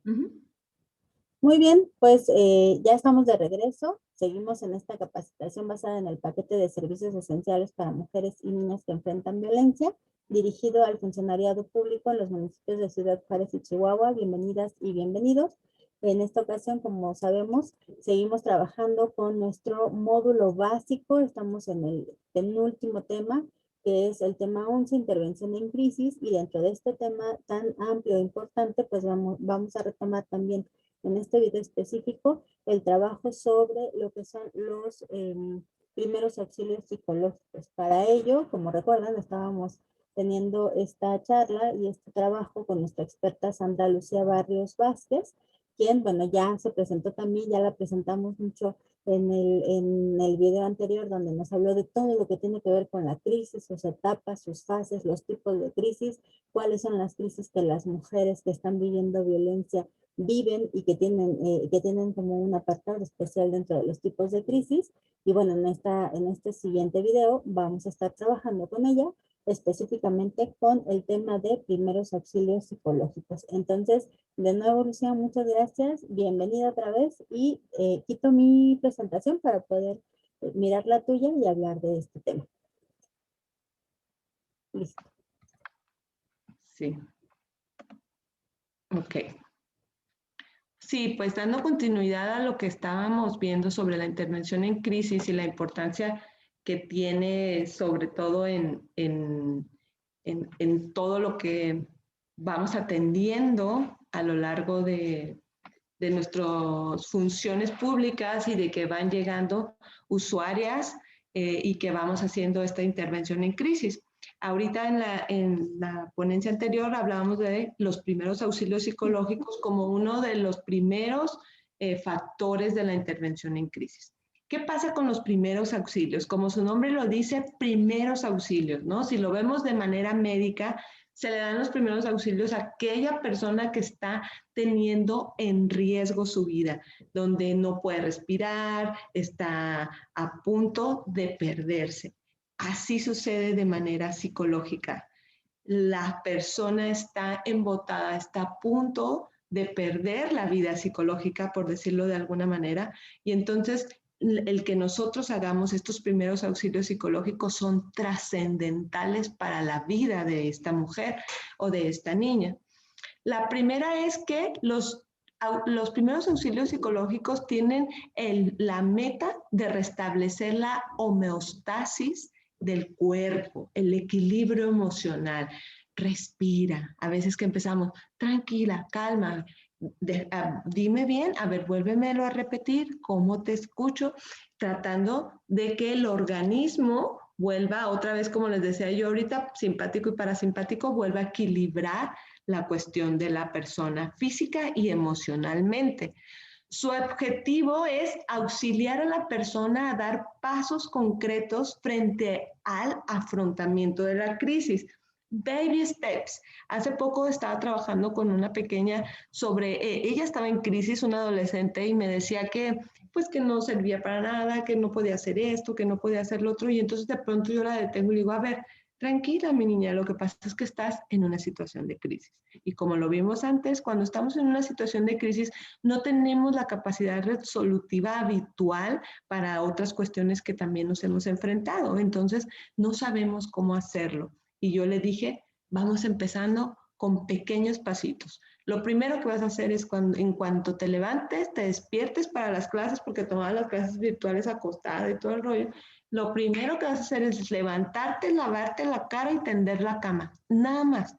Ujú. Muy bien, pues ya estamos de regreso. Seguimos en esta capacitación basada en el paquete de servicios esenciales para mujeres y niñas que enfrentan violencia, dirigido al funcionariado público en los municipios de Ciudad Juárez y Chihuahua. Bienvenidas y bienvenidos. En esta ocasión, como sabemos, seguimos trabajando con nuestro módulo básico. Estamos en el penúltimo tema, que es el tema 11, intervención en crisis, y dentro de este tema tan amplio e importante, pues vamos a retomar también en este video específico el trabajo sobre lo que son los primeros auxilios psicológicos. Para ello, como recuerdan, estábamos teniendo esta charla y este trabajo con nuestra experta Sandra Lucía Barrios Vázquez, quien, bueno, ya se presentó también, ya la presentamos mucho en el video anterior, donde nos habló de todo lo que tiene que ver con la crisis, sus etapas, sus fases, los tipos de crisis, cuáles son las crisis que las mujeres que están viviendo violencia viven y que tienen como un apartado especial dentro de los tipos de crisis. Y bueno, en este siguiente video vamos a estar trabajando con ella específicamente con el tema de primeros auxilios psicológicos. Entonces, de nuevo, Lucía, muchas gracias. Bienvenida otra vez y quito mi presentación para poder mirar la tuya y hablar de este tema. Listo. Sí. Ok. Sí, pues dando continuidad a lo que estábamos viendo sobre la intervención en crisis y la importancia que tiene, sobre todo en todo lo que vamos atendiendo a lo largo de nuestras funciones públicas y de que van llegando usuarias y que vamos haciendo esta intervención en crisis. Ahorita en la ponencia anterior hablábamos de los primeros auxilios psicológicos como uno de los primeros factores de la intervención en crisis. ¿Qué pasa con los primeros auxilios? Como su nombre lo dice, primeros auxilios, ¿no? Si lo vemos de manera médica, se le dan los primeros auxilios a aquella persona que está teniendo en riesgo su vida, donde no puede respirar, está a punto de perderse. Así sucede de manera psicológica. La persona está embotada, está a punto de perder la vida psicológica, por decirlo de alguna manera, y entonces el que nosotros hagamos estos primeros auxilios psicológicos son trascendentales para la vida de esta mujer o de esta niña. La primera es que los primeros auxilios psicológicos tienen la meta de restablecer la homeostasis del cuerpo, el equilibrio emocional. Respira. A veces que empezamos, tranquila, calma, dime bien, a ver, vuélvemelo a repetir, cómo te escucho, tratando de que el organismo vuelva otra vez, como les decía yo ahorita, simpático y parasimpático, vuelva a equilibrar la cuestión de la persona física y emocionalmente. Su objetivo es auxiliar a la persona a dar pasos concretos frente al afrontamiento de la crisis. Baby steps. Hace poco estaba trabajando con una pequeña sobre, ella estaba en crisis, una adolescente, y me decía que pues que no servía para nada, que no podía hacer esto, que no podía hacer lo otro, y entonces de pronto yo la detengo y le digo, a ver, tranquila, mi niña, lo que pasa es que estás en una situación de crisis. Y como lo vimos antes, cuando estamos en una situación de crisis, no tenemos la capacidad resolutiva habitual para otras cuestiones que también nos hemos enfrentado. Entonces, no sabemos cómo hacerlo. Y yo le dije, vamos empezando con pequeños pasitos. Lo primero que vas a hacer es en cuanto te levantes, te despiertes para las clases, porque tomabas las clases virtuales acostada y todo el rollo, lo primero que vas a hacer es levantarte, lavarte la cara y tender la cama. Nada más.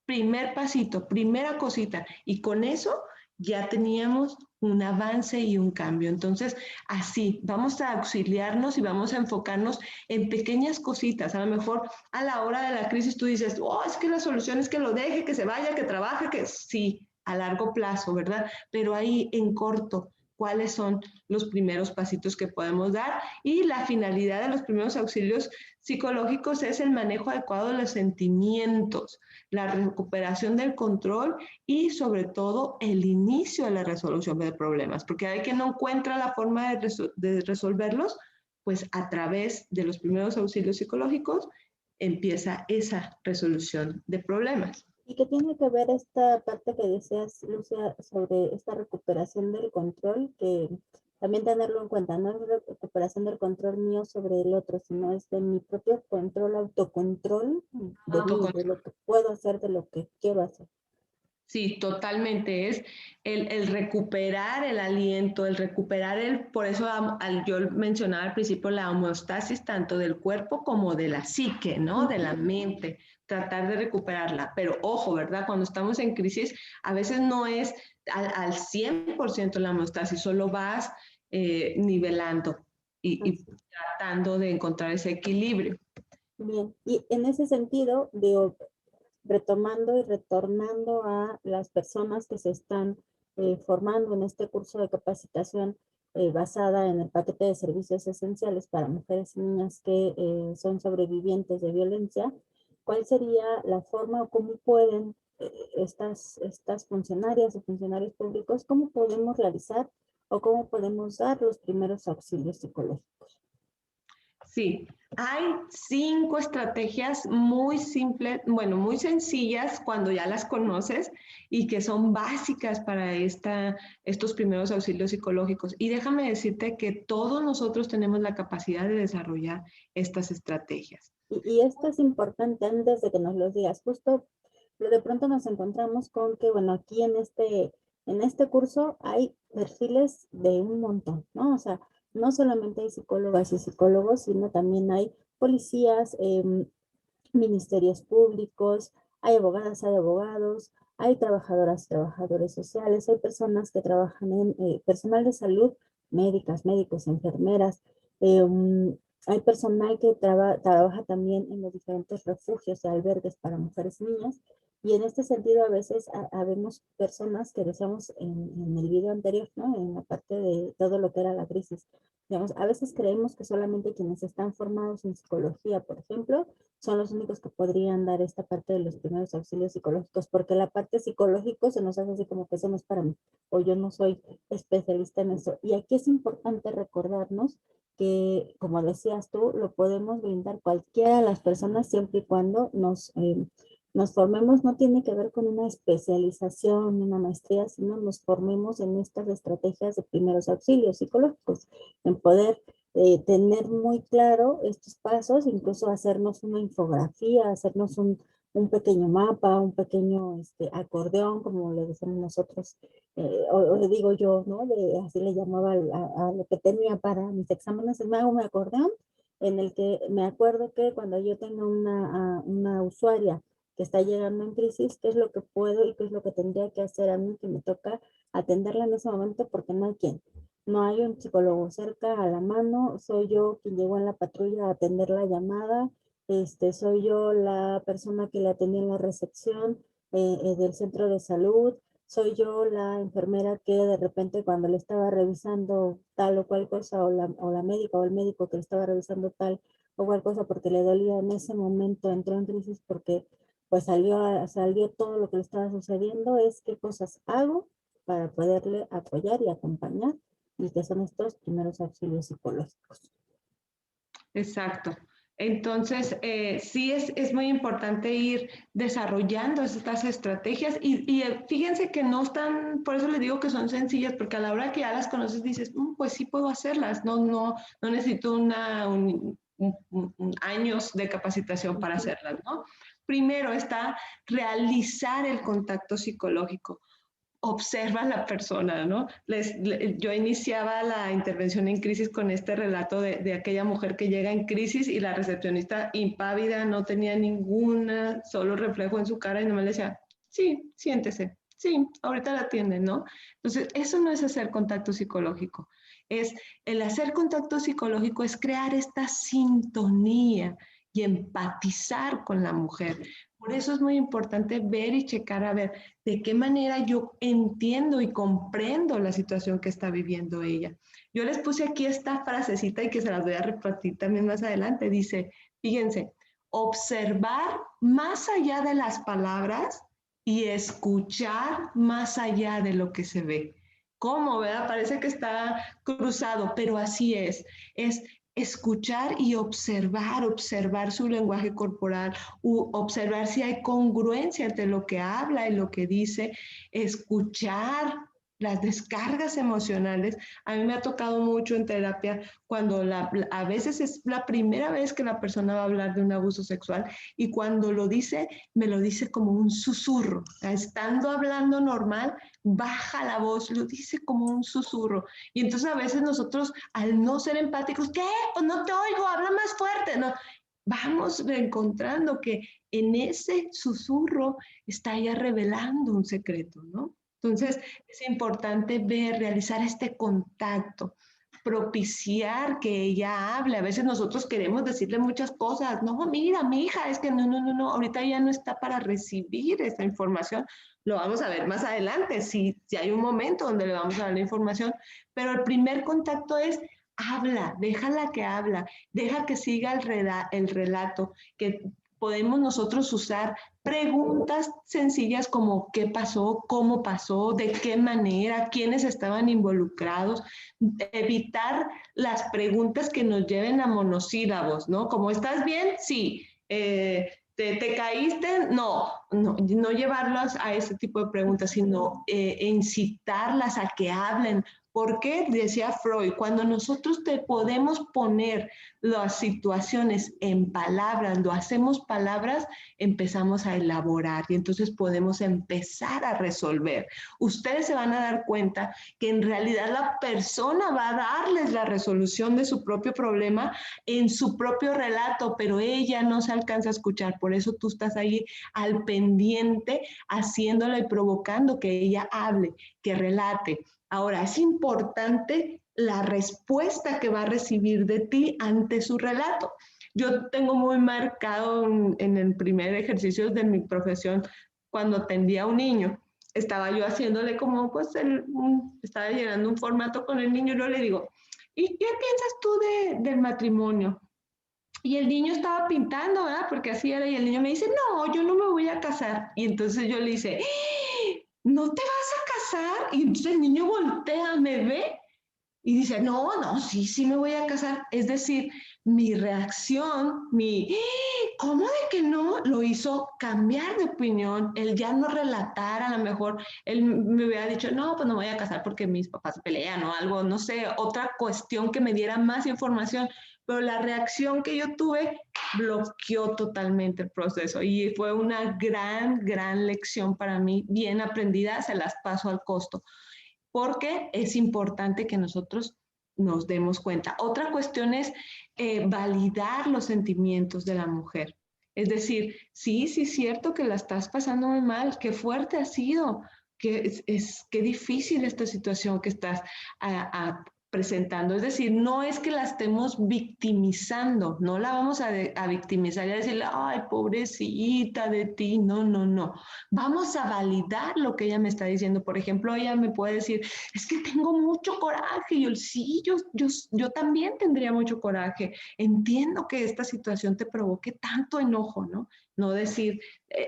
Primer pasito, primera cosita. Y con eso ya teníamos un avance y un cambio. Entonces, así, vamos a auxiliarnos y vamos a enfocarnos en pequeñas cositas. A lo mejor a la hora de la crisis tú dices, oh, es que la solución es que lo deje, que se vaya, que trabaje, que sí, a largo plazo, ¿verdad? Pero ahí en corto, cuáles son los primeros pasitos que podemos dar, y la finalidad de los primeros auxilios psicológicos es el manejo adecuado de los sentimientos, la recuperación del control y sobre todo el inicio de la resolución de problemas, porque hay quien no encuentra la forma de resolverlos, pues a través de los primeros auxilios psicológicos empieza esa resolución de problemas. ¿Y qué tiene que ver esta parte que decías, Lucia, sobre esta recuperación del control? Que también tenerlo en cuenta, no es recuperación del control mío sobre el otro, sino es de mi propio control, autocontrol de mí, de lo que puedo hacer, de lo que quiero hacer. Sí, totalmente. Es el recuperar el aliento, el recuperar por eso yo mencionaba al principio la homeostasis tanto del cuerpo como de la psique, ¿no? De la mente, tratar de recuperarla. Pero ojo, ¿verdad? Cuando estamos en crisis, a veces no es al 100% la homeostasis, solo vas nivelando y tratando de encontrar ese equilibrio. Bien, y en ese sentido, digo, retomando y retornando a las personas que se están formando en este curso de capacitación basada en el paquete de servicios esenciales para mujeres y niñas que son sobrevivientes de violencia, ¿cuál sería la forma o cómo pueden estas funcionarias o funcionarios públicos, cómo podemos realizar o cómo podemos dar los primeros auxilios psicológicos? Sí, hay 5 estrategias muy simples, bueno, muy sencillas cuando ya las conoces y que son básicas para estos primeros auxilios psicológicos. Y déjame decirte que todos nosotros tenemos la capacidad de desarrollar estas estrategias. Y esto es importante antes de que nos lo digas. Justo de pronto nos encontramos con que, bueno, aquí en este curso hay perfiles de un montón, ¿no? O sea, no solamente hay psicólogas y psicólogos, sino también hay policías, ministerios públicos, hay abogadas, hay abogados, hay trabajadoras y trabajadores sociales, hay personas que trabajan en personal de salud, médicas, médicos, enfermeras, hay personal que trabaja también en los diferentes refugios y albergues para mujeres y niñas. Y en este sentido, a veces habemos personas que decíamos en el video anterior, ¿no? En la parte de todo lo que era la crisis. Digamos, a veces creemos que solamente quienes están formados en psicología, por ejemplo, son los únicos que podrían dar esta parte de los primeros auxilios psicológicos, porque la parte psicológico se nos hace así como que eso no es para mí, o yo no soy especialista en eso. Y aquí es importante recordarnos que, como decías tú, lo podemos brindar cualquiera de las personas siempre y cuando nos formemos. No tiene que ver con una especialización, una maestría, sino nos formemos en estas estrategias de primeros auxilios psicológicos, en poder tener muy claro estos pasos, incluso hacernos una infografía, hacernos un pequeño mapa, un pequeño acordeón, como le decimos nosotros, o le digo yo, ¿no? Así le llamaba a lo que tenía para mis exámenes, me hago un acordeón en el que me acuerdo que cuando yo tengo una usuaria que está llegando en crisis, qué es lo que puedo y qué es lo que tendría que hacer a mí, que me toca atenderla en ese momento porque no hay quien. No hay un psicólogo cerca a la mano, soy yo quien llegó en la patrulla a atender la llamada, soy yo la persona que le atendió en la recepción del centro de salud, soy yo la enfermera que de repente cuando le estaba revisando tal o cual cosa, o la médica o el médico que le estaba revisando tal o cual cosa porque le dolía en ese momento, entró en crisis porque pues salió todo lo que le estaba sucediendo, es qué cosas hago para poderle apoyar y acompañar y que son estos primeros auxilios psicológicos. Exacto. Entonces, sí es muy importante ir desarrollando estas estrategias y fíjense que no están, por eso les digo que son sencillas, porque a la hora que ya las conoces dices, pues sí puedo hacerlas, no necesito años de capacitación para hacerlas, ¿no? Primero está realizar el contacto psicológico. Observa a la persona, ¿no? Yo iniciaba la intervención en crisis con este relato de aquella mujer que llega en crisis y la recepcionista impávida, no tenía ningún solo reflejo en su cara y nomás le decía, sí, siéntese, sí, ahorita la atienden, ¿no? Entonces, eso no es hacer contacto psicológico. El hacer contacto psicológico es crear esta sintonía y empatizar con la mujer. Por eso es muy importante ver y checar a ver de qué manera yo entiendo y comprendo la situación que está viviendo ella. Yo les puse aquí esta frasecita y que se las voy a repetir también más adelante. Dice, fíjense, observar más allá de las palabras y escuchar más allá de lo que se ve. ¿Cómo, verdad? Parece que está cruzado, pero así es. Es escuchar y observar su lenguaje corporal, observar si hay congruencia entre lo que habla y lo que dice, escuchar las descargas emocionales. A mí me ha tocado mucho en terapia cuando a veces es la primera vez que la persona va a hablar de un abuso sexual y cuando lo dice, me lo dice como un susurro. Estando hablando normal, baja la voz, lo dice como un susurro. Y entonces a veces nosotros, al no ser empáticos, ¿qué? Pues no te oigo, habla más fuerte. No, vamos reencontrando que en ese susurro está ella revelando un secreto, ¿no? Entonces, es importante ver, realizar este contacto, propiciar que ella hable. A veces nosotros queremos decirle muchas cosas. No, mira, mi hija, es que no, ahorita ya no está para recibir esa información. Lo vamos a ver más adelante, si hay un momento donde le vamos a dar la información, pero el primer contacto es habla, déjala que habla, deja que siga el relato, que podemos nosotros usar preguntas sencillas como qué pasó, de qué manera, quiénes estaban involucrados, evitar las preguntas que nos lleven a monosílabos, ¿no? Como ¿estás bien? Sí. ¿Te caíste? No llevarlas a ese tipo de preguntas, sino incitarlas a que hablen. ¿Por qué? Decía Freud, cuando nosotros te podemos poner las situaciones en palabras, lo hacemos palabras, empezamos a elaborar y entonces podemos empezar a resolver. Ustedes se van a dar cuenta que en realidad la persona va a darles la resolución de su propio problema en su propio relato, pero ella no se alcanza a escuchar. Por eso tú estás ahí al pendiente, haciéndola y provocando que ella hable, que relate. Ahora, es importante la respuesta que va a recibir de ti ante su relato. Yo tengo muy marcado en el primer ejercicio de mi profesión, cuando atendía a un niño, estaba yo haciéndole como, pues, estaba llenando un formato con el niño y yo le digo, ¿y qué piensas tú del matrimonio? Y el niño estaba pintando, ¿verdad? Porque así era, y el niño me dice, no, yo no me voy a casar. Y entonces yo le hice, ¿no te vas a casar? Y entonces el niño voltea, me ve y dice, no, sí me voy a casar. Es decir, mi reacción, ¿cómo de que no? Lo hizo cambiar de opinión. Él ya no relatar, a lo mejor él me hubiera dicho, no, pues no me voy a casar porque mis papás pelean o algo, no sé, otra cuestión que me diera más información. Pero la reacción que yo tuve bloqueó totalmente el proceso y fue una gran lección para mí, bien aprendida, se las paso al costo porque es importante que nosotros nos demos cuenta. Otra cuestión es validar los sentimientos de la mujer. Es decir, sí, es cierto que la estás pasando muy mal, qué fuerte ha sido, qué difícil esta situación que estás presentando. Es decir, no es que la estemos victimizando, no la vamos a victimizar y a decirle, ay, pobrecita de ti, no. Vamos a validar lo que ella me está diciendo. Por ejemplo, ella me puede decir, es que tengo mucho coraje. Y yo, sí, yo también tendría mucho coraje. Entiendo que esta situación te provoque tanto enojo, ¿no? No decir,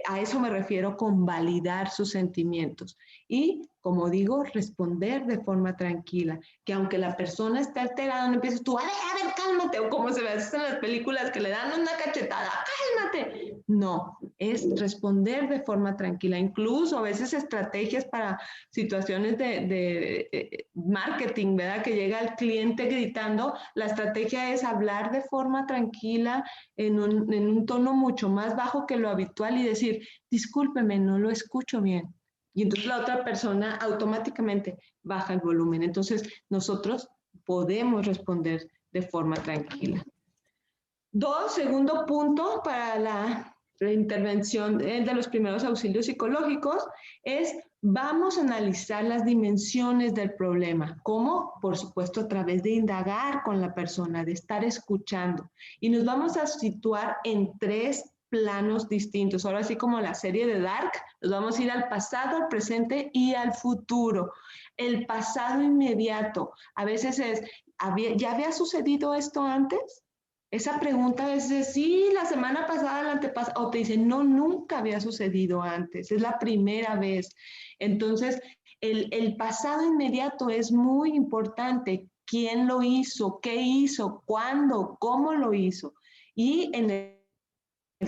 a eso me refiero con validar sus sentimientos. Y, como digo, responder de forma tranquila. Que aunque la persona esté alterada, no empieces tú, a ver, cálmate. O como se ve en las películas que le dan una cachetada, cálmate. No, es responder de forma tranquila. Incluso a veces estrategias para situaciones de marketing, ¿verdad? Que llega el cliente gritando, la estrategia es hablar de forma tranquila, en un tono mucho más bajo que lo habitual y decir, discúlpeme, no lo escucho bien. Y entonces la otra persona automáticamente baja el volumen. Entonces nosotros podemos responder de forma tranquila. Segundo punto para la intervención de los primeros auxilios psicológicos es vamos a analizar las dimensiones del problema. ¿Cómo? Por supuesto, a través de indagar con la persona, de estar escuchando. Y nos vamos a situar en 3 planos distintos. Ahora sí como la serie de Dark, nos vamos a ir al pasado, al presente y al futuro. El pasado inmediato, a veces es, ¿ya había sucedido esto antes? Esa pregunta es de sí, la semana pasada, la antepasada, o te dicen, no, nunca había sucedido antes, es la primera vez. Entonces, el pasado inmediato es muy importante. quién lo hizo, qué hizo, cuándo, cómo lo hizo. Y en el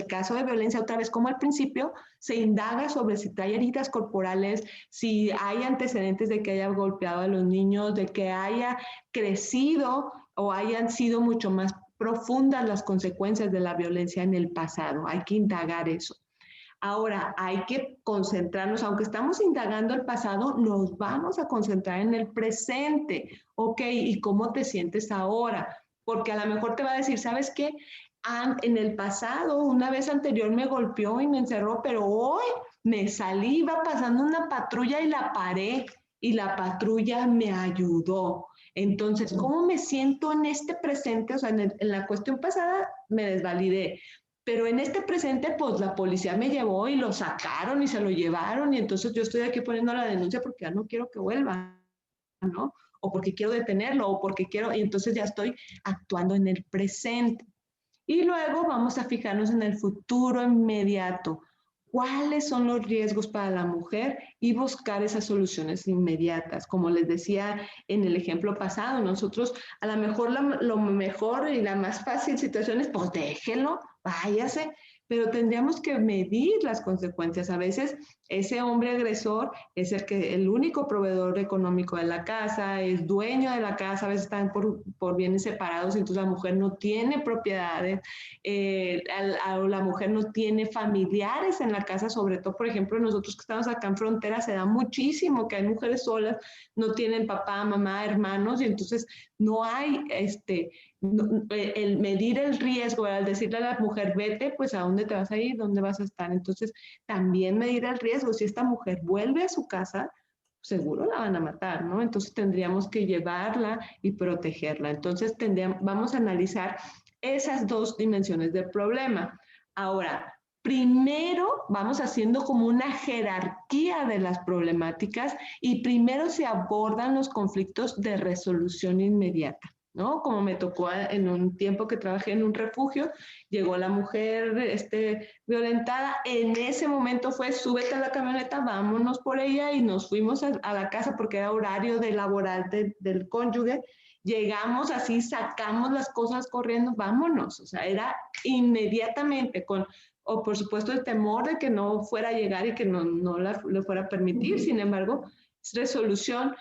caso de violencia, otra vez como al principio, se indaga sobre si trae heridas corporales, si hay antecedentes de que haya golpeado a los niños, de que haya crecido o hayan sido mucho más profundas las consecuencias de la violencia en el pasado. Hay que indagar eso. Ahora, hay que concentrarnos, aunque estamos indagando el pasado, nos vamos a concentrar en el presente. Ok, ¿y cómo te sientes ahora? Porque a lo mejor te va a decir, ¿sabes qué? En el pasado, una vez anterior me golpeó y me encerró, pero hoy me salí, iba pasando una patrulla y la paré y la patrulla me ayudó. Entonces, ¿cómo me siento en este presente? O sea, en la cuestión pasada me desvalidé, pero en este presente, pues la policía me llevó y lo sacaron y se lo llevaron y entonces yo estoy aquí poniendo la denuncia porque ya no quiero que vuelva, ¿no? O porque quiero detenerlo o porque quiero, y entonces ya estoy actuando en el presente. Y luego vamos a fijarnos en el futuro inmediato. ¿Cuáles son los riesgos para la mujer? Y buscar esas soluciones inmediatas. Como les decía en el ejemplo pasado, nosotros a lo mejor lo mejor y la más fácil situación es, pues déjelo, váyase, pero tendríamos que medir las consecuencias. A veces ese hombre agresor es el único proveedor económico de la casa, es dueño de la casa, a veces están por bienes separados, entonces la mujer no tiene propiedades, la mujer no tiene familiares en la casa, sobre todo, por ejemplo, nosotros que estamos acá en frontera, se da muchísimo que hay mujeres solas, no tienen papá, mamá, hermanos, y entonces no hay el medir el riesgo, al decirle a la mujer, vete, pues a dónde te vas a ir, dónde vas a estar. Entonces, también medir el riesgo. Si esta mujer vuelve a su casa, seguro la van a matar, ¿no? Entonces, tendríamos que llevarla y protegerla. Entonces, vamos a analizar esas dos dimensiones del problema. Ahora, primero vamos haciendo como una jerarquía de las problemáticas y primero se abordan los conflictos de resolución inmediata, ¿no? Como me tocó en un tiempo que trabajé en un refugio, llegó la mujer violentada, en ese momento fue, súbete a la camioneta, vámonos por ella y nos fuimos a la casa porque era horario de laboral del cónyuge, llegamos así, sacamos las cosas corriendo, vámonos, o sea, era inmediatamente o por supuesto el temor de que no fuera a llegar y que no le fuera a permitir, sin embargo, es resolución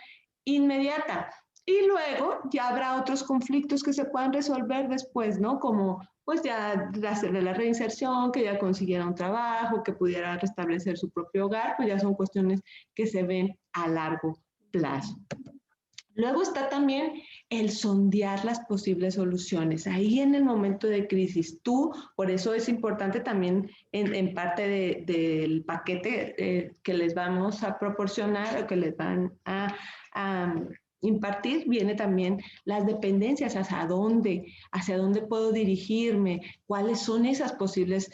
inmediata. Y luego ya habrá otros conflictos que se puedan resolver después, ¿no? Como pues ya hacerle la reinserción, que ya consiguiera un trabajo, que pudiera restablecer su propio hogar, pues ya son cuestiones que se ven a largo plazo. Luego está también el sondear las posibles soluciones. Ahí en el momento de crisis, por eso es importante también en parte del paquete que les vamos a proporcionar o que les van a impartir, viene también las dependencias, hacia dónde puedo dirigirme, cuáles son esas posibles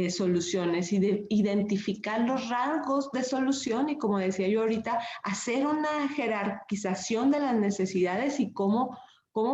soluciones y de identificar los rasgos de solución y, como decía yo ahorita, hacer una jerarquización de las necesidades y cómo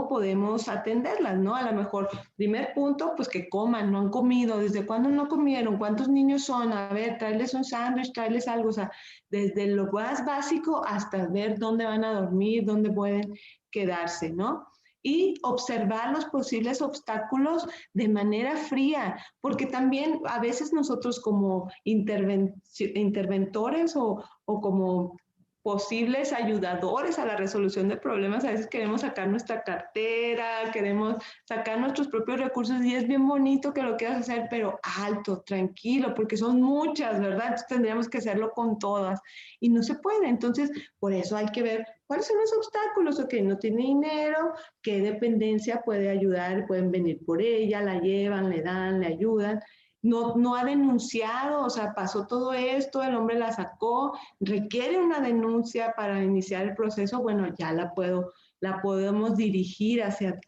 podemos atenderlas, ¿no? A lo mejor, primer punto, pues que coman, no han comido, ¿desde cuándo no comieron? ¿Cuántos niños son? A ver, tráeles un sándwich, tráeles algo, o sea, desde lo más básico hasta ver dónde van a dormir, dónde pueden quedarse, ¿no? Y observar los posibles obstáculos de manera fría, porque también a veces nosotros como interventores o como posibles ayudadores a la resolución de problemas, a veces queremos sacar nuestra cartera, queremos sacar nuestros propios recursos y es bien bonito que lo quieras hacer, pero alto, tranquilo, porque son muchas, ¿verdad? Entonces tendríamos que hacerlo con todas y no se puede. Entonces, por eso hay que ver cuáles son los obstáculos, ok, no tiene dinero, qué dependencia puede ayudar, pueden venir por ella, la llevan, le dan, le ayudan. No ha denunciado, o sea, pasó todo esto, el hombre la sacó, requiere una denuncia para iniciar el proceso, bueno, ya la podemos dirigir hacia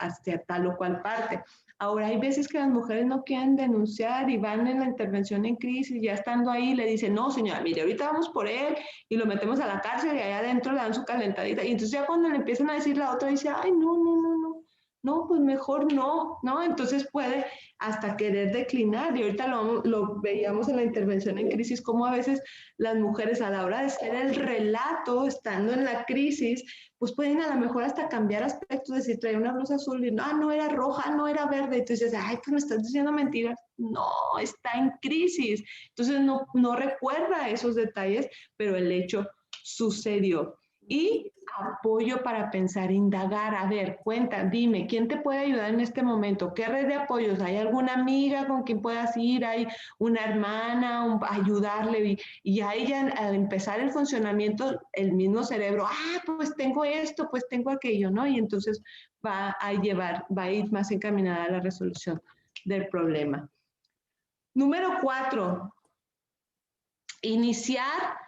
tal o cual parte. Ahora, hay veces que las mujeres no quieren denunciar y van en la intervención en crisis, ya estando ahí le dicen, no, señora, mire, ahorita vamos por él y lo metemos a la cárcel y allá adentro le dan su calentadita. Y entonces ya cuando le empiezan a decir la otra dice, ay, no, no, pues mejor no, ¿no? Entonces puede hasta querer declinar. Y ahorita lo veíamos en la intervención en crisis, como a veces las mujeres a la hora de hacer el relato, estando en la crisis, pues pueden a lo mejor hasta cambiar aspectos, decir, traía una blusa azul y no era roja, no era verde. Entonces, ay, pues me estás diciendo mentiras. No, está en crisis. Entonces no recuerda esos detalles, pero el hecho sucedió. Y apoyo para pensar, indagar, a ver, cuenta, dime, ¿quién te puede ayudar en este momento? ¿Qué red de apoyos? ¿Hay alguna amiga con quien puedas ir? ¿Hay una hermana? Ayudarle y a ella al empezar el funcionamiento, el mismo cerebro, pues tengo esto, pues tengo aquello, ¿no? Y entonces va a ir más encaminada a la resolución del problema. Número 4, iniciar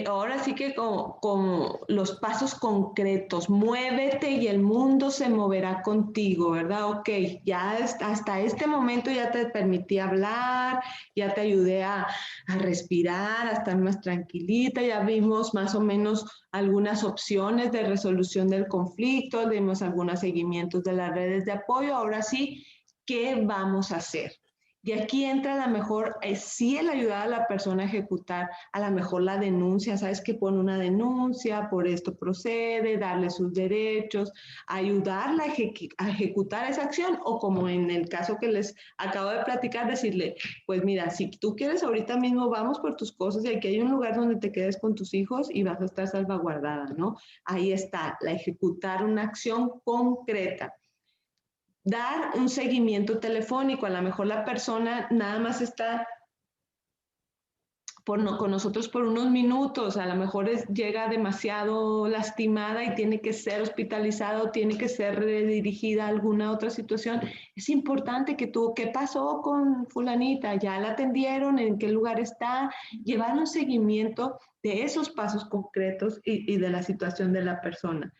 ahora sí que con los pasos concretos, muévete y el mundo se moverá contigo, ¿verdad? Ok, ya hasta este momento ya te permití hablar, ya te ayudé a respirar, a estar más tranquilita, ya vimos más o menos algunas opciones de resolución del conflicto, vimos algunos seguimientos de las redes de apoyo, ahora sí, ¿qué vamos a hacer? Y aquí entra a lo mejor, sí el ayudar a la persona a ejecutar, a lo mejor la denuncia, ¿sabes? Que pone una denuncia, por esto procede, darle sus derechos, ayudarla a ejecutar esa acción, o como en el caso que les acabo de platicar, decirle, pues mira, si tú quieres ahorita mismo, vamos por tus cosas y aquí hay un lugar donde te quedes con tus hijos y vas a estar salvaguardada, ¿no? Ahí está, la ejecutar una acción concreta. Dar un seguimiento telefónico, a lo mejor la persona nada más está con nosotros por unos minutos, a lo mejor llega demasiado lastimada y tiene que ser hospitalizada o tiene que ser redirigida a alguna otra situación. Es importante que ¿qué pasó con fulanita? ¿Ya la atendieron? ¿En qué lugar está? Llevar un seguimiento de esos pasos concretos y de la situación de la persona.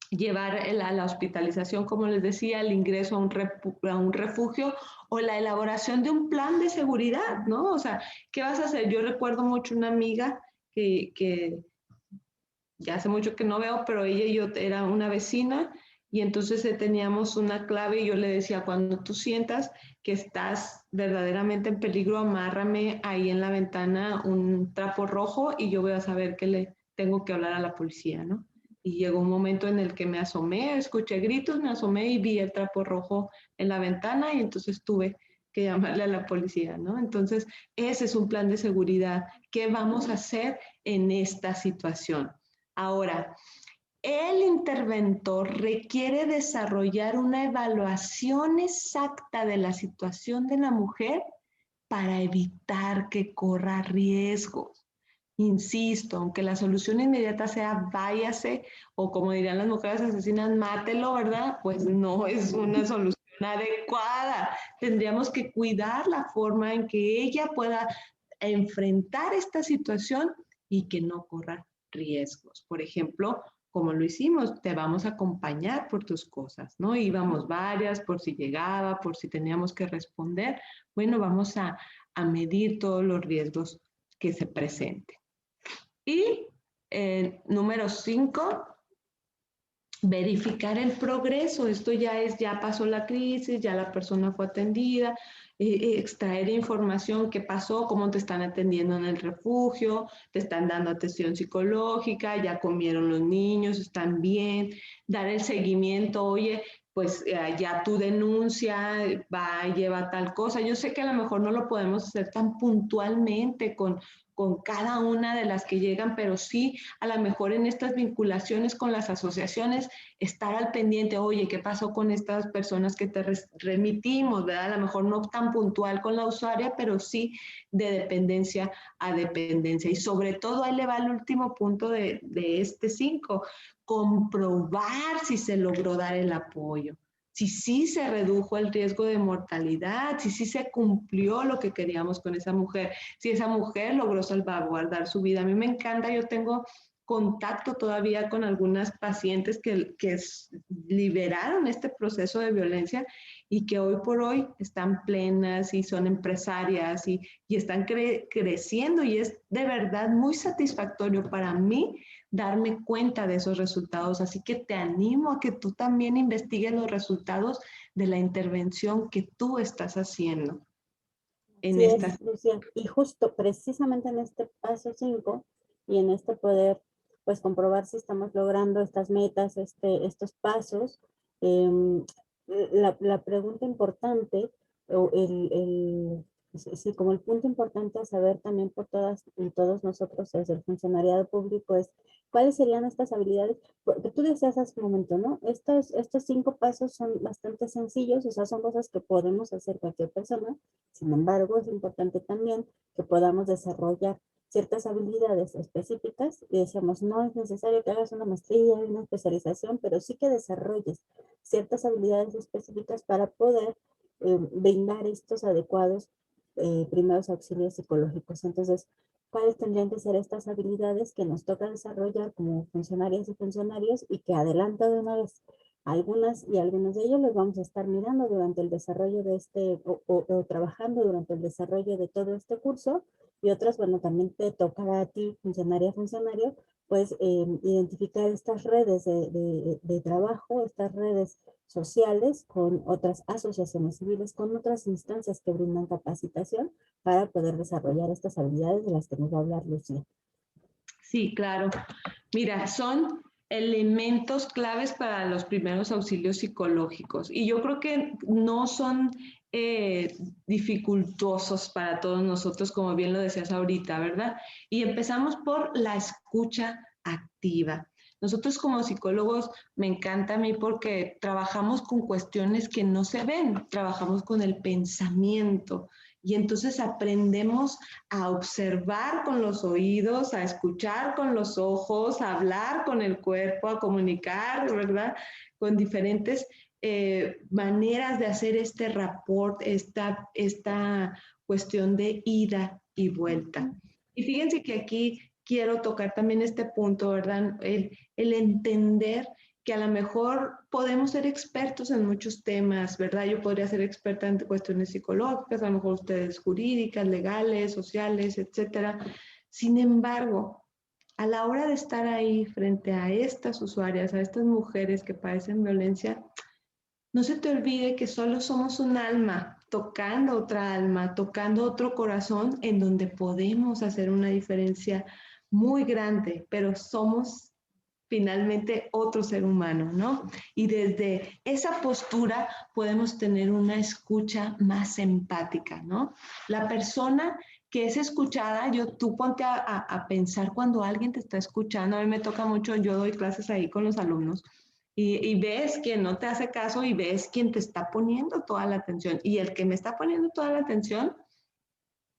Llevar la hospitalización, como les decía, el ingreso a un refugio o la elaboración de un plan de seguridad, ¿no? O sea, ¿qué vas a hacer? Yo recuerdo mucho una amiga que ya hace mucho que no veo, pero ella y yo era una vecina y entonces teníamos una clave y yo le decía, cuando tú sientas que estás verdaderamente en peligro, amárrame ahí en la ventana un trapo rojo y yo voy a saber que le tengo que hablar a la policía, ¿no? Y llegó un momento en el que me asomé, escuché gritos, me asomé y vi el trapo rojo en la ventana y entonces tuve que llamarle a la policía, ¿no? Entonces, ese es un plan de seguridad. ¿Qué vamos a hacer en esta situación? Ahora, el interventor requiere desarrollar una evaluación exacta de la situación de la mujer para evitar que corra riesgos. Insisto, aunque la solución inmediata sea váyase, o como dirían las mujeres asesinas, mátelo, ¿verdad? Pues no es una solución adecuada. Tendríamos que cuidar la forma en que ella pueda enfrentar esta situación y que no corra riesgos. Por ejemplo, como lo hicimos, te vamos a acompañar por tus cosas, ¿no? Íbamos varias por si llegaba, por si teníamos que responder. Bueno, vamos a medir todos los riesgos que se presenten. Y número 5, verificar el progreso. Esto ya pasó la crisis, ya la persona fue atendida, extraer información, qué pasó, cómo te están atendiendo en el refugio, te están dando atención psicológica, ya comieron los niños, están bien, dar el seguimiento, oye, pues ya tu denuncia lleva tal cosa. Yo sé que a lo mejor no lo podemos hacer tan puntualmente con cada una de las que llegan, pero sí a lo mejor en estas vinculaciones con las asociaciones, estar al pendiente, oye, ¿qué pasó con estas personas que te remitimos? ¿Verdad? A lo mejor no tan puntual con la usuaria, pero sí de dependencia a dependencia. Y sobre todo, ahí le va el último punto de este 5, comprobar si se logró dar el apoyo, si sí se redujo el riesgo de mortalidad, si sí se cumplió lo que queríamos con esa mujer, si esa mujer logró salvaguardar su vida. A mí me encanta, yo tengo contacto todavía con algunas pacientes que liberaron este proceso de violencia y que hoy por hoy están plenas y son empresarias y están creciendo, y es de verdad muy satisfactorio para mí darme cuenta de esos resultados. Así que te animo a que tú también investigues los resultados de la intervención que tú estás haciendo en Así esta. es, Lucía. Y justo precisamente en este paso 5 y en este poder, pues comprobar si estamos logrando estas metas, estos pasos, em, la pregunta importante, o sí, como el punto importante a saber también por todas y todos nosotros desde el funcionariado público es cuáles serían estas habilidades, porque tú decías hace un momento, ¿no? Estos 5 pasos son bastante sencillos, o sea, son cosas que podemos hacer cualquier persona. Sin embargo, es importante también que podamos desarrollar ciertas habilidades específicas y decíamos, no es necesario que hagas una maestría, una especialización, pero sí que desarrolles ciertas habilidades específicas para poder brindar estos adecuados primeros auxilios psicológicos. Entonces, ¿cuáles tendrían que ser estas habilidades que nos toca desarrollar como funcionarias y funcionarios y que adelanto de una vez? Algunas y algunos de ellos los vamos a estar mirando durante el desarrollo de o trabajando durante el desarrollo de todo este curso, y otras, bueno, también te tocará a ti, funcionaria, funcionario, pues identificar estas redes de trabajo, estas redes sociales con otras asociaciones civiles, con otras instancias que brindan capacitación para poder desarrollar estas habilidades de las que nos va a hablar Lucía. Sí, claro. Mira, son elementos claves para los primeros auxilios psicológicos y yo creo que no son dificultosos para todos nosotros, como bien lo decías ahorita, ¿verdad? Y empezamos por la escucha activa. Nosotros como psicólogos, me encanta a mí porque trabajamos con cuestiones que no se ven, trabajamos con el pensamiento, y entonces aprendemos a observar con los oídos, a escuchar con los ojos, a hablar con el cuerpo, a comunicar, ¿verdad? Con diferentes maneras de hacer este rapport, esta cuestión de ida y vuelta. Y fíjense que aquí quiero tocar también este punto, ¿verdad? El entender que a lo mejor podemos ser expertos en muchos temas, ¿verdad? Yo podría ser experta en cuestiones psicológicas, a lo mejor ustedes jurídicas, legales, sociales, etcétera. Sin embargo, a la hora de estar ahí frente a estas usuarias, a estas mujeres que padecen violencia, no se te olvide que solo somos un alma tocando otra alma, tocando otro corazón en donde podemos hacer una diferencia muy grande, pero somos finalmente otro ser humano, ¿no? Y desde esa postura podemos tener una escucha más empática, ¿no? La persona que es escuchada, tú ponte a pensar cuando alguien te está escuchando. A mí me toca mucho, yo doy clases ahí con los alumnos, y ves quien no te hace caso y ves quien te está poniendo toda la atención. Y el que me está poniendo toda la atención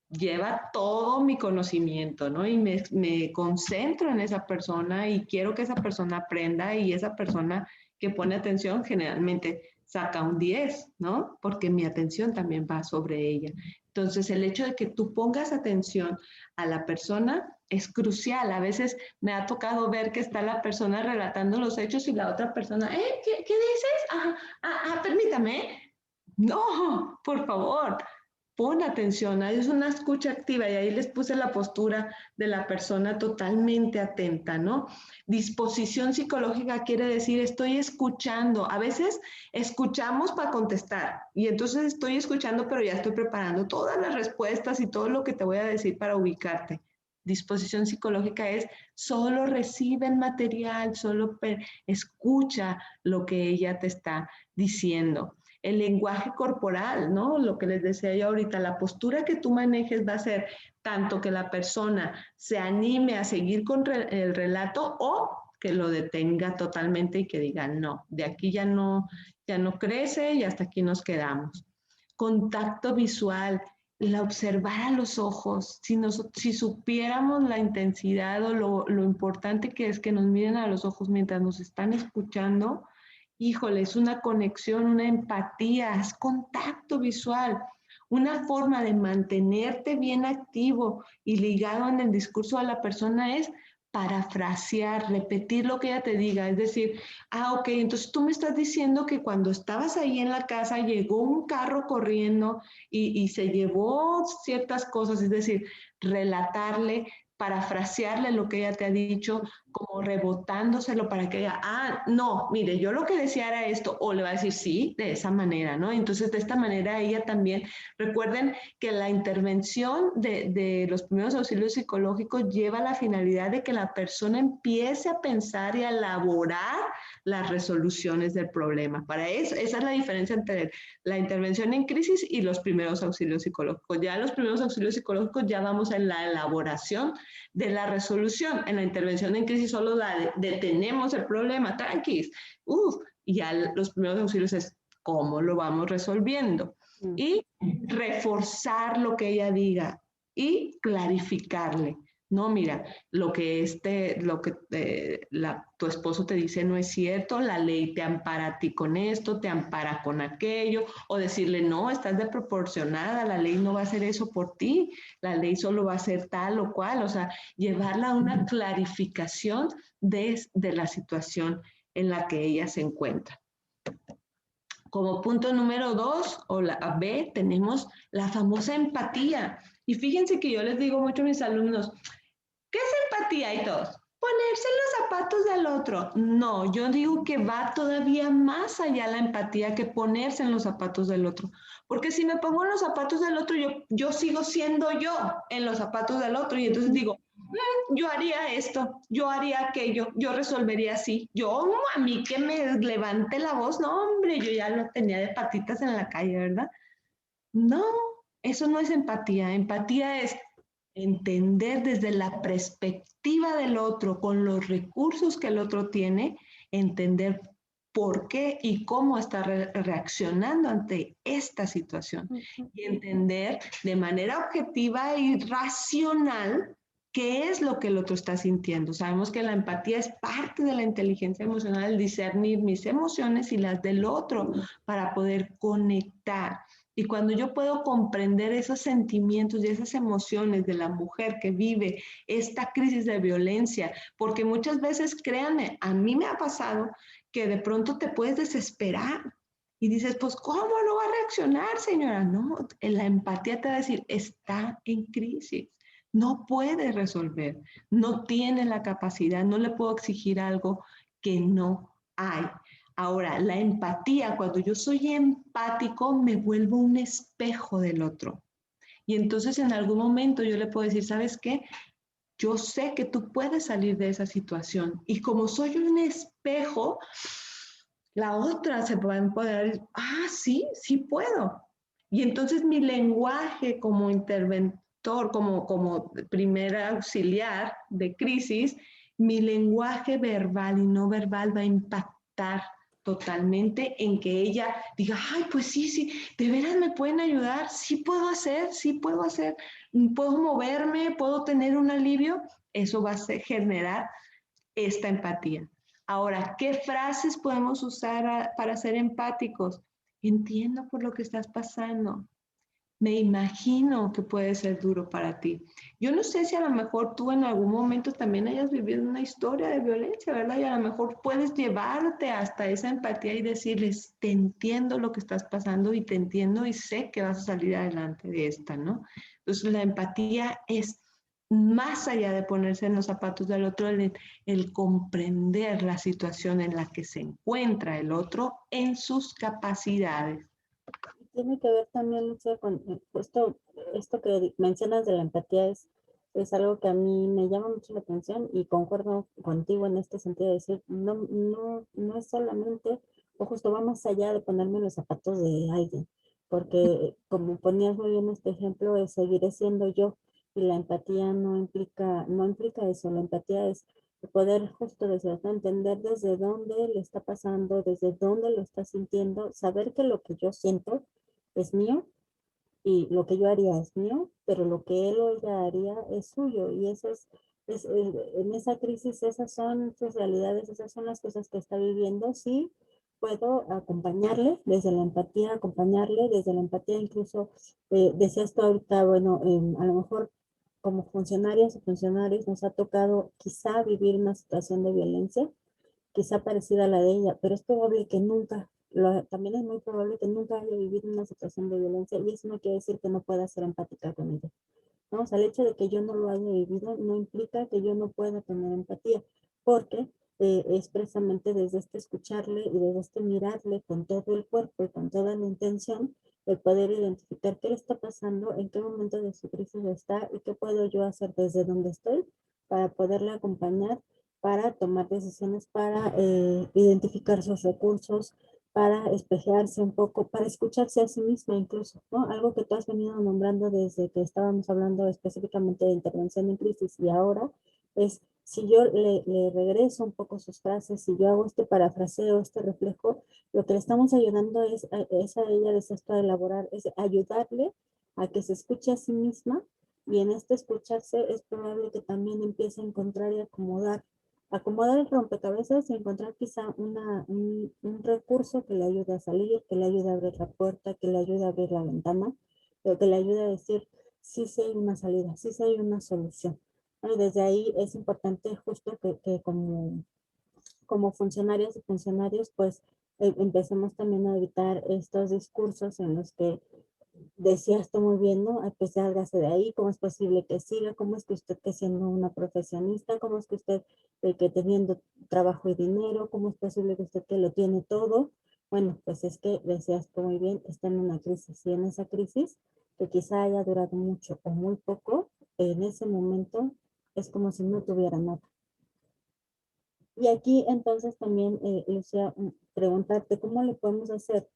lleva todo mi conocimiento, ¿no? Y me concentro en esa persona y quiero que esa persona aprenda, y esa persona que pone atención generalmente saca un 10, ¿no? Porque mi atención también va sobre ella. Entonces, el hecho de que tú pongas atención a la persona es crucial. A veces me ha tocado ver que está la persona relatando los hechos y la otra persona, ¿qué dices? Permítame. No, por favor, pon atención, es una escucha activa, y ahí les puse la postura de la persona totalmente atenta, ¿no? Disposición psicológica quiere decir estoy escuchando. A veces escuchamos para contestar y entonces estoy escuchando, pero ya estoy preparando todas las respuestas y todo lo que te voy a decir para ubicarte. Disposición psicológica es solo recibe el material, solo escucha lo que ella te está diciendo. El lenguaje corporal, ¿no? Lo que les decía yo ahorita, la postura que tú manejes va a ser tanto que la persona se anime a seguir con el relato, o que lo detenga totalmente y que diga, no, de aquí ya no crece y hasta aquí nos quedamos. Contacto visual, el observar a los ojos. Si supiéramos la intensidad o lo importante que es que nos miren a los ojos mientras nos están escuchando, híjole, es una conexión, una empatía, es contacto visual, una forma de mantenerte bien activo y ligado en el discurso de la persona es parafrasear, repetir lo que ella te diga, es decir, ok, entonces tú me estás diciendo que cuando estabas ahí en la casa llegó un carro corriendo y se llevó ciertas cosas, es decir, relatarle, parafrasearle lo que ella te ha dicho, como rebotándoselo para que ella, no, mire, yo lo que decía era esto, o le va a decir sí, de esa manera, ¿no? Entonces, de esta manera ella también, recuerden que la intervención de los primeros auxilios psicológicos lleva la finalidad de que la persona empiece a pensar y a elaborar las resoluciones del problema. Para eso, esa es la diferencia entre la intervención en crisis y los primeros auxilios psicológicos. Ya los primeros auxilios psicológicos ya vamos en la elaboración de la resolución. En la intervención en crisis solo detenemos el problema, tranquis. Y ya los primeros auxilios es cómo lo vamos resolviendo. Y reforzar lo que ella diga y clarificarle. No, mira, lo que tu esposo te dice no es cierto, la ley te ampara a ti con esto, te ampara con aquello, o decirle, no, estás desproporcionada, la ley no va a hacer eso por ti, la ley solo va a hacer tal o cual, o sea, llevarla a una clarificación de la situación en la que ella se encuentra. Como punto número 2 o la B, tenemos la famosa empatía. Y fíjense que yo les digo mucho a mis alumnos, ¿qué es empatía? Y todos, ponerse en los zapatos del otro. No, yo digo que va todavía más allá la empatía que ponerse en los zapatos del otro. Porque si me pongo en los zapatos del otro, yo sigo siendo yo en los zapatos del otro. Y entonces digo, yo haría esto, yo haría aquello, yo resolvería así. Yo, a mí que me levante la voz, no, hombre, yo ya lo tenía de patitas en la calle, ¿verdad? No, eso no es empatía. Empatía es entender desde la perspectiva del otro, con los recursos que el otro tiene, entender por qué y cómo está reaccionando ante esta situación. Y entender de manera objetiva y racional qué es lo que el otro está sintiendo. Sabemos que la empatía es parte de la inteligencia emocional, el discernir mis emociones y las del otro para poder conectar. Y cuando yo puedo comprender esos sentimientos y esas emociones de la mujer que vive esta crisis de violencia, porque muchas veces, créanme, a mí me ha pasado que de pronto te puedes desesperar y dices, pues, ¿cómo no va a reaccionar, señora? No, la empatía te va a decir, está en crisis, no puede resolver, no tiene la capacidad, no le puedo exigir algo que no hay. Ahora, la empatía, cuando yo soy empático, me vuelvo un espejo del otro. Y entonces en algún momento yo le puedo decir, ¿sabes qué? Yo sé que tú puedes salir de esa situación. Y como soy un espejo, la otra se va a empoderar. Sí, sí puedo. Y entonces mi lenguaje como interventor, como primer auxiliar de crisis, mi lenguaje verbal y no verbal va a impactar totalmente en que ella diga, pues sí, de veras me pueden ayudar, sí puedo hacer, puedo moverme, puedo tener un alivio. Eso va a generar esta empatía. Ahora, ¿qué frases podemos usar para ser empáticos? Entiendo por lo que estás pasando. Me imagino que puede ser duro para ti. Yo no sé si a lo mejor tú en algún momento también hayas vivido una historia de violencia, ¿verdad? Y a lo mejor puedes llevarte hasta esa empatía y decirles, te entiendo lo que estás pasando y te entiendo y sé que vas a salir adelante de esta, ¿no? Entonces la empatía es más allá de ponerse en los zapatos del otro, el comprender la situación en la que se encuentra el otro en sus capacidades. Tiene que ver también, Lucía, con esto que mencionas de la empatía es algo que a mí me llama mucho la atención y concuerdo contigo en este sentido de decir, no es solamente, o justo va más allá de ponerme los zapatos de alguien, porque como ponías muy bien este ejemplo, seguiré siendo yo y la empatía no implica eso, la empatía es poder justo desde entender desde dónde le está pasando, desde dónde lo está sintiendo, saber que lo que yo siento es mío y lo que yo haría es mío, pero lo que él o ella haría es suyo y eso en esa crisis esas son sus realidades, esas son las cosas que está viviendo. Sí, puedo acompañarle desde la empatía, incluso decías tú ahorita, bueno, a lo mejor como funcionarias y funcionarios nos ha tocado quizá vivir una situación de violencia, quizá parecida a la de ella, pero es probable que nunca, también es muy probable que nunca haya vivido una situación de violencia y eso no quiere decir que no pueda ser empática con ella, ¿no? O sea, el hecho de que yo no lo haya vivido no implica que yo no pueda tener empatía, porque es precisamente desde este escucharle y desde este mirarle con todo el cuerpo y con toda la intención, el poder identificar qué le está pasando, en qué momento de su crisis está y qué puedo yo hacer desde donde estoy para poderle acompañar, para tomar decisiones, para identificar sus recursos, para espejearse un poco, para escucharse a sí misma incluso, ¿no? Algo que tú has venido nombrando desde que estábamos hablando específicamente de intervención en crisis y ahora es, si yo le regreso un poco sus frases, si yo hago este parafraseo, este reflejo, lo que le estamos ayudando es a ella, de esto a elaborar, es ayudarle a que se escuche a sí misma y en este escucharse es probable que también empiece a encontrar y acomodar el rompecabezas y encontrar quizá un recurso que le ayude a salir, que le ayude a abrir la puerta, que le ayude a abrir la ventana, pero que le ayude a decir, sí, sí hay una salida, sí, sí hay una solución. Y desde ahí es importante justo que como funcionarias y funcionarios, pues empecemos también a evitar estos discursos en los que decías tú muy bien, ¿no? Pues sálgase de ahí, ¿cómo es posible que siga? ¿Cómo es que usted que siendo una profesionista? ¿Cómo es que usted que teniendo trabajo y dinero? ¿Cómo es posible que usted que lo tiene todo? Bueno, pues es que decías tú muy bien, está en una crisis y en esa crisis, que quizá haya durado mucho o muy poco, en ese momento es como si no tuviera nada. Y aquí entonces también, Lucía, preguntarte, ¿cómo le podemos hacer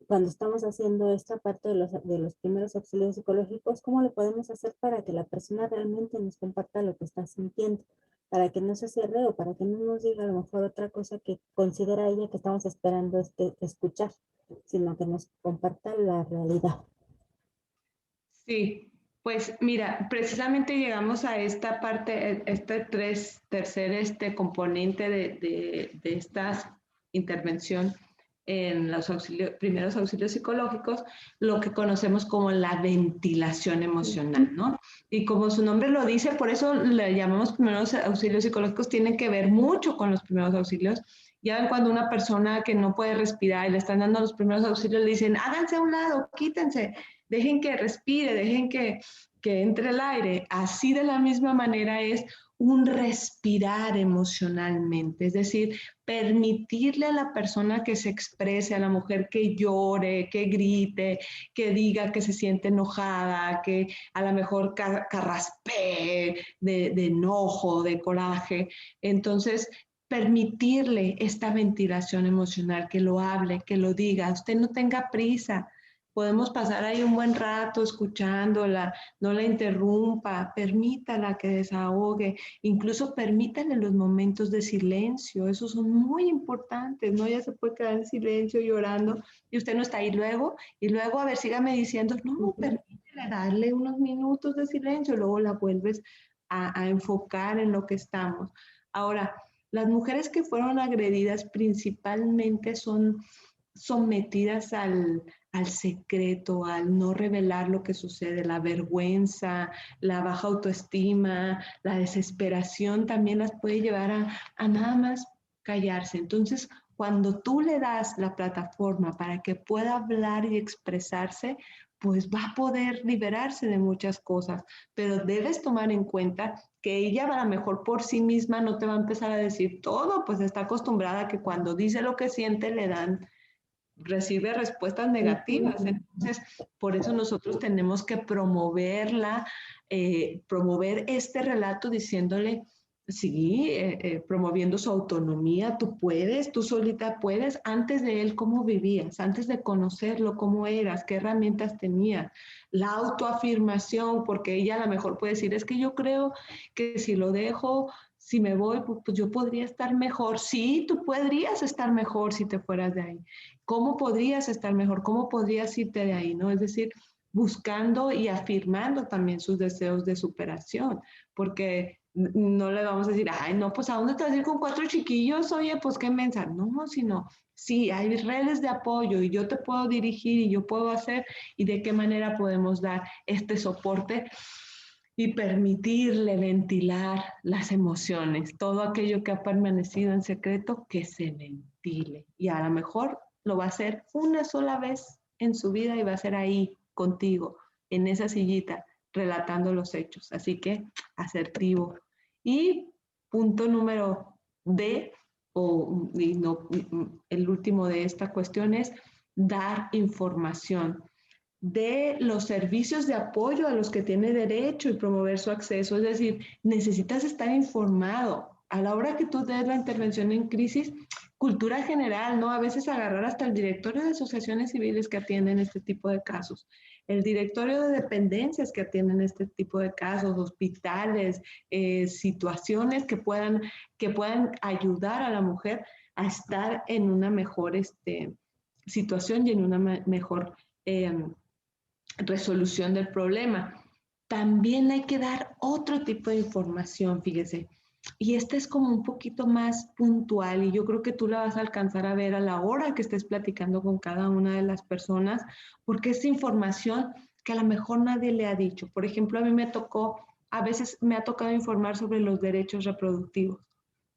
cuando estamos haciendo esta parte de los primeros auxilios psicológicos? ¿Cómo le podemos hacer para que la persona realmente nos comparta lo que está sintiendo? Para que no se cierre o para que no nos diga a lo mejor otra cosa que considera ella que estamos esperando escuchar, sino que nos comparta la realidad. Sí, pues mira, precisamente llegamos a esta parte, este tercer componente de esta intervención en los primeros auxilios psicológicos, lo que conocemos como la ventilación emocional, ¿no? Y como su nombre lo dice, por eso le llamamos primeros auxilios psicológicos, tienen que ver mucho con los primeros auxilios. Ya ven cuando una persona que no puede respirar y le están dando los primeros auxilios, le dicen, háganse a un lado, quítense, dejen que respire, dejen que entre el aire. Así de la misma manera es un respirar emocionalmente, es decir, permitirle a la persona que se exprese, a la mujer que llore, que grite, que diga que se siente enojada, que a lo mejor carraspee de enojo, de coraje. Entonces, permitirle esta ventilación emocional, que lo hable, que lo diga. Usted no tenga prisa, podemos pasar ahí un buen rato escuchándola, no la interrumpa, permítala que desahogue, incluso permítale los momentos de silencio, esos son muy importantes, ¿no? Ella se puede quedar en silencio llorando y usted no está ahí y luego a ver, sígame diciendo, no, permítele darle unos minutos de silencio, luego la vuelves a enfocar en lo que estamos. Ahora, las mujeres que fueron agredidas principalmente son sometidas al secreto, al no revelar lo que sucede, la vergüenza, la baja autoestima, la desesperación también las puede llevar a nada más callarse. Entonces, cuando tú le das la plataforma para que pueda hablar y expresarse, pues va a poder liberarse de muchas cosas, pero debes tomar en cuenta que ella a lo mejor por sí misma no te va a empezar a decir todo, pues está acostumbrada a que cuando dice lo que siente le dan recibe respuestas negativas. Entonces, por eso nosotros tenemos que promoverla, promover este relato diciéndole, sí, promoviendo su autonomía, tú puedes, tú solita puedes, antes de él, cómo vivías, antes de conocerlo, cómo eras, qué herramientas tenías, la autoafirmación, porque ella a lo mejor puede decir, es que yo creo que si lo dejo, si me voy, pues yo podría estar mejor. Sí, tú podrías estar mejor si te fueras de ahí. ¿Cómo podrías estar mejor? ¿Cómo podrías irte de ahí? ¿No? Es decir, buscando y afirmando también sus deseos de superación, porque no le vamos a decir, ay, no, pues ¿a dónde te vas a ir con 4 chiquillos? Oye, pues qué mensa. No, sino, sí, hay redes de apoyo y yo te puedo dirigir y yo puedo hacer y de qué manera podemos dar este soporte y permitirle ventilar las emociones, todo aquello que ha permanecido en secreto, que se ventile. Y a lo mejor lo va a hacer una sola vez en su vida y va a ser ahí contigo, en esa sillita, relatando los hechos. Así que asertivo. Y punto número D, el último de esta cuestión es dar información de los servicios de apoyo a los que tiene derecho y promover su acceso. Es decir, necesitas estar informado. A la hora que tú des la intervención en crisis, cultura general, ¿no? A veces agarrar hasta el directorio de asociaciones civiles que atienden este tipo de casos, el directorio de dependencias que atienden este tipo de casos, hospitales, situaciones que puedan ayudar a la mujer a estar en una mejor situación y en una mejor resolución del problema. También hay que dar otro tipo de información, fíjese. Y esta es como un poquito más puntual y yo creo que tú la vas a alcanzar a ver a la hora que estés platicando con cada una de las personas, porque es información que a lo mejor nadie le ha dicho. Por ejemplo, a veces me ha tocado informar sobre los derechos reproductivos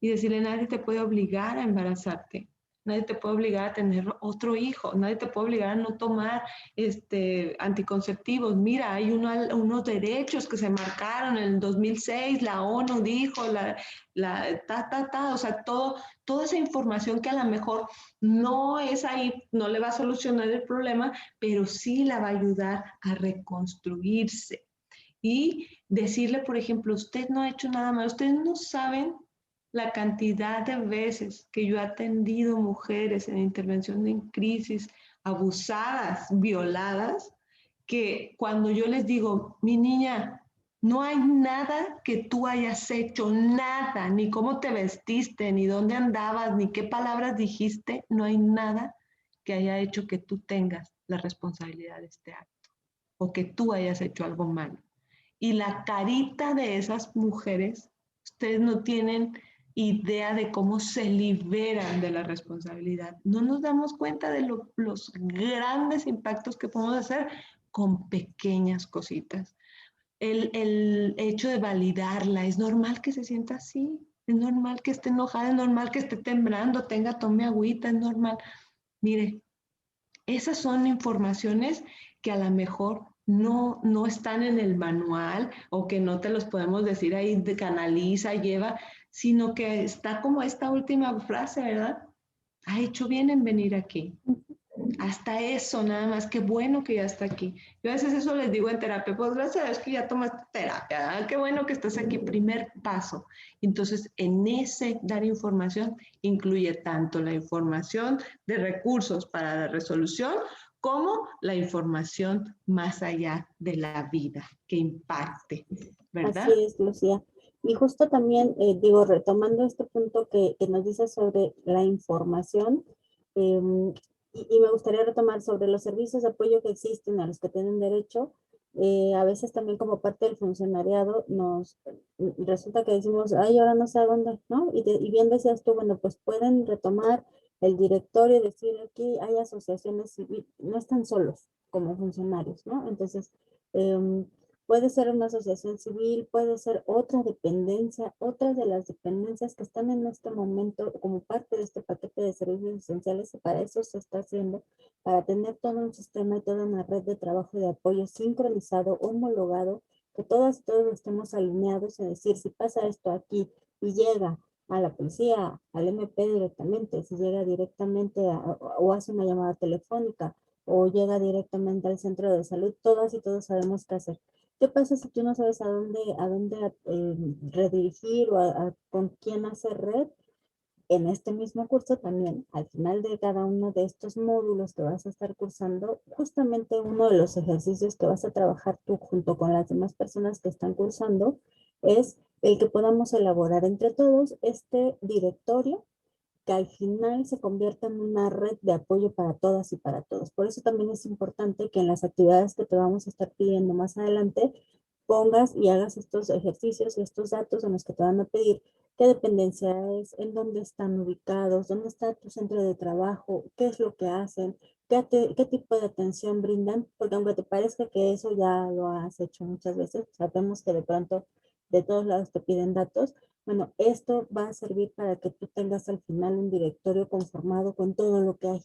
y decirle, nadie te puede obligar a embarazarte, nadie te puede obligar a tener otro hijo, nadie te puede obligar a no tomar anticonceptivos. Mira, hay unos derechos que se marcaron en el 2006, la ONU dijo, o sea, toda esa información que a lo mejor no es ahí, no le va a solucionar el problema, pero sí la va a ayudar a reconstruirse. Y decirle, por ejemplo, usted no ha hecho nada mal, ustedes no saben la cantidad de veces que yo he atendido mujeres en intervención en crisis, abusadas, violadas, que cuando yo les digo, mi niña, no hay nada que tú hayas hecho, nada, ni cómo te vestiste, ni dónde andabas, ni qué palabras dijiste, no hay nada que haya hecho que tú tengas la responsabilidad de este acto o que tú hayas hecho algo malo. Y la carita de esas mujeres, ustedes no tienen idea de cómo se liberan de la responsabilidad. No nos damos cuenta de los grandes impactos que podemos hacer con pequeñas cositas. El hecho de validarla, es normal que se sienta así, es normal que esté enojada, es normal que esté temblando, tome agüita, es normal. Mire, esas son informaciones que a lo mejor no están en el manual o que no te los podemos decir ahí, de canaliza, lleva, sino que está como esta última frase, ¿verdad? Ha hecho bien en venir aquí. Hasta eso, nada más, qué bueno que ya está aquí. Yo a veces eso les digo en terapia, pues gracias a Dios que ya tomaste terapia, ¿eh? Qué bueno que estás aquí, primer paso. Entonces, en ese dar información incluye tanto la información de recursos para la resolución como la información más allá de la vida, que impacte, Así ¿verdad? es, Lucía. Y justo también, digo, retomando este punto que nos dice sobre la información, y me gustaría retomar sobre los servicios de apoyo que existen a los que tienen derecho. A veces también como parte del funcionariado nos resulta que decimos, ay, ahora no sé a dónde, ¿no? Y bien decías tú, bueno, pues pueden retomar el directorio y decir, aquí hay asociaciones civiles, no están solos como funcionarios, ¿no? Entonces, puede ser una asociación civil, puede ser otra dependencia, otras de las dependencias que están en este momento como parte de este paquete de servicios esenciales, y para eso se está haciendo, para tener todo un sistema y toda una red de trabajo y de apoyo sincronizado, homologado, que todas y todos estemos alineados, es decir, si pasa esto aquí y llega a la policía, al MP directamente, si llega directamente o hace una llamada telefónica o llega directamente al centro de salud, todas y todos sabemos qué hacer. ¿Qué pasa si tú no sabes a dónde redirigir o con quién hacer red? En este mismo curso también, al final de cada uno de estos módulos que vas a estar cursando, justamente uno de los ejercicios que vas a trabajar tú junto con las demás personas que están cursando es el que podamos elaborar entre todos este directorio que al final se convierta en una red de apoyo para todas y para todos. Por eso también es importante que en las actividades que te vamos a estar pidiendo más adelante, pongas y hagas estos ejercicios y estos datos en los que te van a pedir qué dependencia es, en dónde están ubicados, dónde está tu centro de trabajo, qué es lo que hacen, qué tipo de atención brindan, porque aunque te parezca que eso ya lo has hecho muchas veces, sabemos que de pronto de todos lados te piden datos. Bueno, esto va a servir para que tú tengas al final un directorio conformado con todo lo que hay,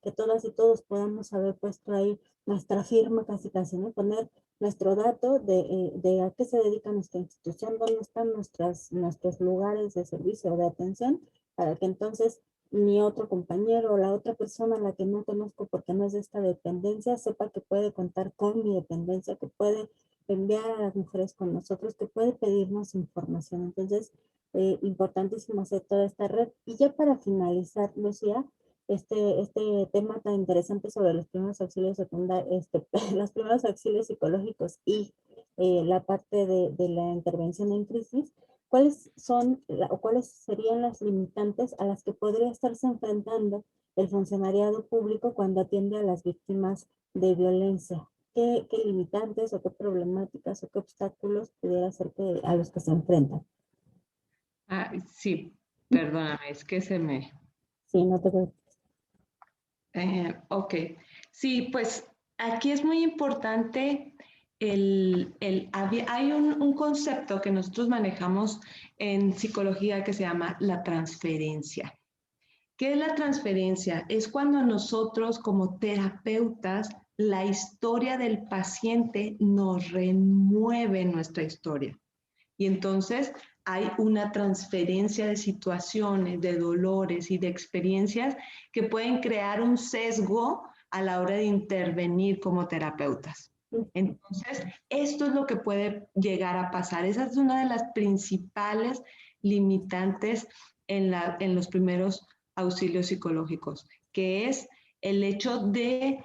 que todas y todos podamos haber puesto ahí nuestra firma casi casi, ¿no? Poner nuestro dato de a qué se dedica nuestra institución, dónde están nuestros lugares de servicio o de atención, para que entonces mi otro compañero o la otra persona a la que no conozco porque no es de esta dependencia, sepa que puede contar con mi dependencia, que puede enviar a las mujeres con nosotros, que puede pedirnos información. Entonces, importantísimo hacer toda esta red. Y ya para finalizar, Lucía, este tema tan interesante sobre los primeros auxilios secundarios, los primeros auxilios psicológicos y la parte de la intervención en crisis, ¿cuáles son o cuáles serían las limitantes a las que podría estarse enfrentando el funcionariado público cuando atiende a las víctimas de violencia? ¿Qué limitantes o qué problemáticas o qué obstáculos pudiera ser a los que se enfrentan? Ah, sí, perdóname, es que se me... Sí, no te preocupes. Ok, sí, pues aquí es muy importante hay un concepto que nosotros manejamos en psicología que se llama la transferencia. ¿Qué es la transferencia? Es cuando nosotros como terapeutas, la historia del paciente nos remueve nuestra historia. Y entonces hay una transferencia de situaciones, de dolores y de experiencias que pueden crear un sesgo a la hora de intervenir como terapeutas. Entonces, esto es lo que puede llegar a pasar. Esa es una de las principales limitantes en los primeros auxilios psicológicos, que es el hecho de